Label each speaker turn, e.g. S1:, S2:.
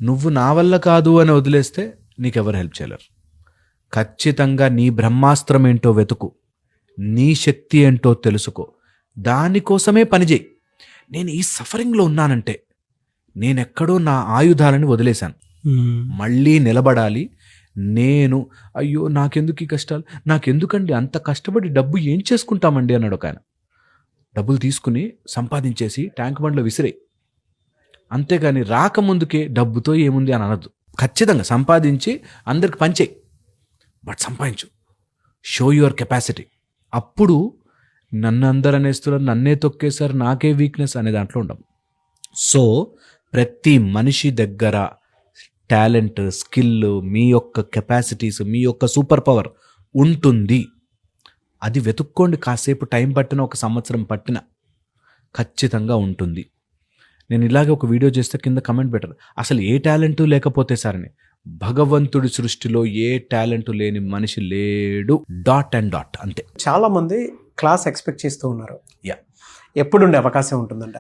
S1: నువ్వు నా వల్ల కాదు అని వదిలేస్తే నీకెవరు హెల్ప్ చేయలేరు. ఖచ్చితంగా నీ బ్రహ్మాస్త్రం ఏంటో వెతుకు, నీ శక్తి ఏంటో తెలుసుకో, దానికోసమే పనిచేయి. నేను ఈ సఫరింగ్లో ఉన్నానంటే నేనెక్కడో నా ఆయుధాలని వదిలేశాను, మళ్ళీ నిలబడాలి. నేను అయ్యో నాకెందుకు ఈ కష్టాలు, నాకెందుకండి అంత కష్టపడి డబ్బు ఏం చేసుకుంటామండి అన్నాడు ఒక ఆయన. డబ్బులు తీసుకుని సంపాదించేసి ట్యాంక్ బండ్లో విసిరేయి, అంతేగాని రాకముందుకే డబ్బుతో ఏముంది అని అనద్దు. ఖచ్చితంగా సంపాదించి అందరికి పంచేయి, బట్ సంపాదించు, షో యువర్ కెపాసిటీ. అప్పుడు నన్ను అందరు అనేస్తున్నారు, నన్నే తొక్కేశారు, నాకే వీక్నెస్ అనే దాంట్లో ఉండం. సో ప్రతి మనిషి దగ్గర టాలెంట్, స్కిల్, మీ యొక్క కెపాసిటీస్, మీ యొక్క సూపర్ పవర్ ఉంటుంది. అది వెతుక్కోండి. కాసేపు టైం పట్టిన, 1 సంవత్సరం పట్టిన ఖచ్చితంగా ఉంటుంది. నేను ఇలాగే ఒక వీడియో చేస్తే కింద కమెంట్ పెట్టరు, అసలు ఏ టాలెంటు లేకపోతే సారని. భగవంతుడి సృష్టిలో ఏ టాలెంట్ లేని మనిషి లేడు. డాట్ అండ్ డాట్ అంతే.
S2: చాలా మంది క్లాస్ ఎక్స్పెక్ట్ చేస్తూ ఉన్నారు.
S1: యా,
S2: ఎప్పుడు ఉండే అవకాశం ఉంటుందంట?